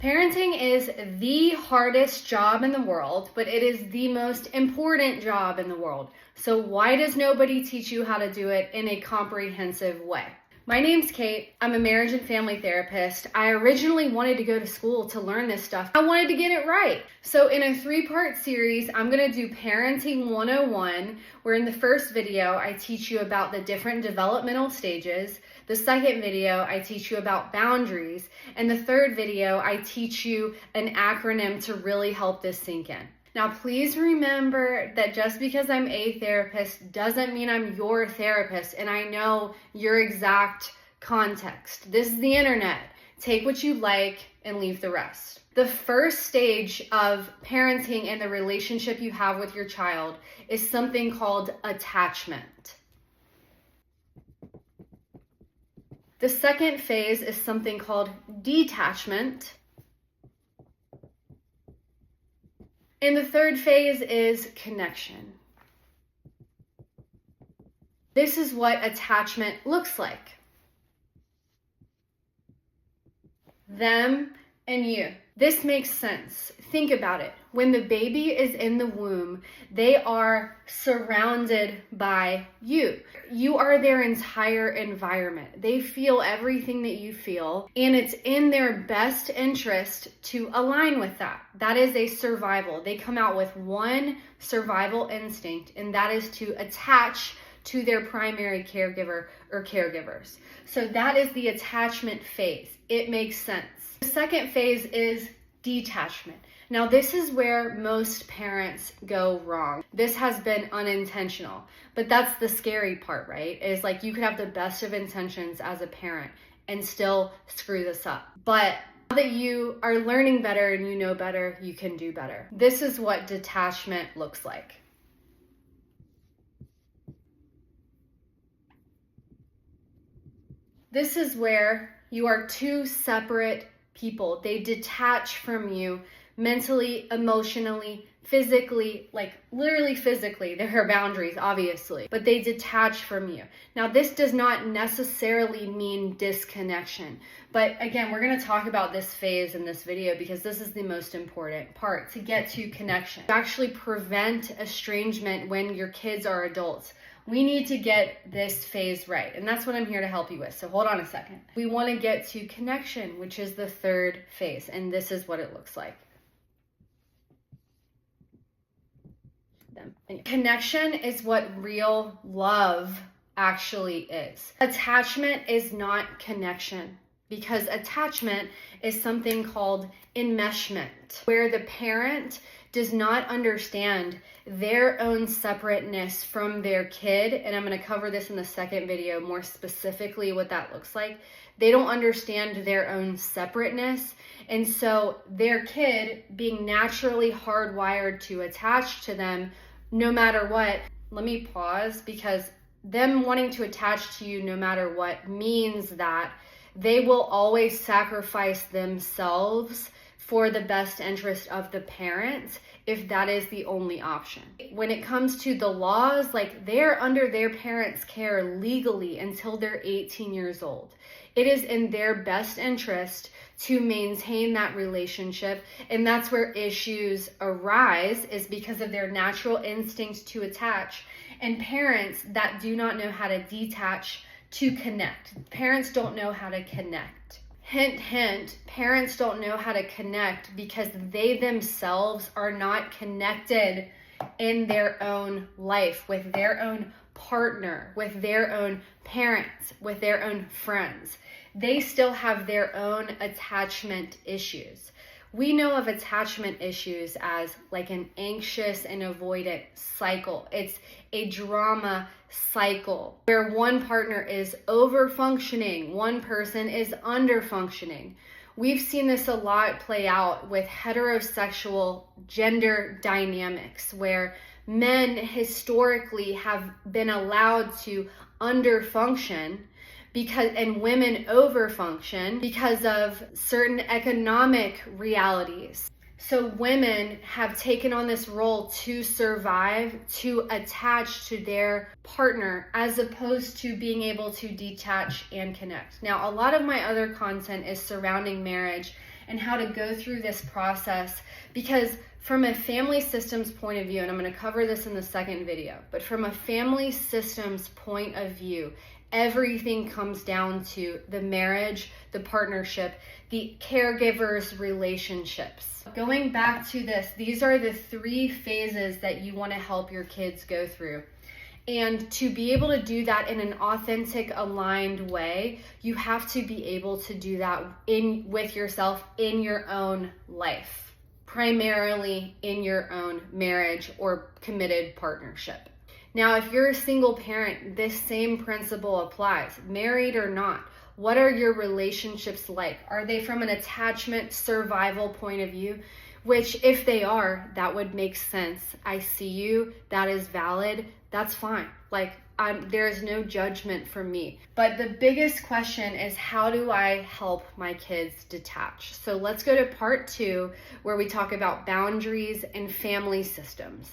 Parenting is the hardest job in the world, but it is the most important job in the world. So why does nobody teach you how to do it in a comprehensive way? My name's Kate. I'm a marriage and family therapist. I originally wanted to go to school to learn this stuff. I wanted to get it right. So in a 3-part series, I'm going to do Parenting 101, where in the first video, I teach you about the different developmental stages. The second video, I teach you about boundaries. And the third video, I teach you an acronym to really help this sink in. Now, please remember that just because I'm a therapist doesn't mean I'm your therapist and I know your exact context. This is the internet. Take what you like and leave the rest. The first stage of parenting and the relationship you have with your child is something called attachment. The second phase is something called detachment. And the third phase is connection. This is what attachment looks like. Them and you. This makes sense. Think about it. When the baby is in the womb, they are surrounded by you. You are their entire environment. They feel everything that you feel, and it's in their best interest to align with that. That is a survival. They come out with one survival instinct, and that is to attach to their primary caregiver or caregivers. So that is the attachment phase. It makes sense. The second phase is detachment. Now, this is where most parents go wrong. This has been unintentional, but that's the scary part, right? Is like you could have the best of intentions as a parent and still screw this up. But now that you are learning better and you know better, you can do better. This is what detachment looks like. This is where you are two separate people. They detach from you mentally, emotionally, physically, like literally physically. There are boundaries, obviously, but they detach from you. Now, this does not necessarily mean disconnection, but again, we're going to talk about this phase in this video because this is the most important part to get to connection. To actually prevent estrangement when your kids are adults, we need to get this phase right. And that's what I'm here to help you with. So hold on a second. We want to get to connection, which is the third phase. And this is what it looks like. Connection is what real love actually is. Attachment is not connection, because attachment is something called enmeshment, where the parent does not understand their own separateness from their kid. And I'm going to cover this in the second video more specifically what that looks like. They don't understand their own separateness. And so their kid being naturally hardwired to attach to them no matter what. Let me pause, because them wanting to attach to you no matter what means that they will always sacrifice themselves for the best interest of the parent if that is the only option. When it comes to the laws, like they're under their parents' care legally until they're 18 years old. It is in their best interest to maintain that relationship, and that's where issues arise, is because of their natural instinct to attach, and parents that do not know how to detach to connect. Parents don't know how to connect. Hint, hint, parents don't know how to connect because they themselves are not connected in their own life, with their own partner, with their own parents, with their own friends. They still have their own attachment issues. We know of attachment issues as like an anxious and avoidant cycle. It's a drama cycle where one partner is over functioning, one person is under functioning. We've seen this a lot play out with heterosexual gender dynamics, where men historically have been allowed to underfunction and women overfunction because of certain economic realities. So women have taken on this role to survive, to attach to their partner, as opposed to being able to detach and connect. Now, a lot of my other content is surrounding marriage and how to go through this process, because from a family systems point of view, and I'm going to cover this in the second video, but from a family systems point of view, everything comes down to the marriage, the partnership, the caregivers' relationships. Going back to this, these are the 3 phases that you want to help your kids go through. And to be able to do that in an authentic, aligned way, you have to be able to do that with yourself in your own life, primarily in your own marriage or committed partnership. Now, if you're a single parent, this same principle applies, married or not. What are your relationships like? Are they from an attachment survival point of view? Which, if they are, that would make sense. I see you, that is valid, that's fine. Like, there is no judgment from me. But the biggest question is, how do I help my kids detach? So let's go to part 2, where we talk about boundaries and family systems.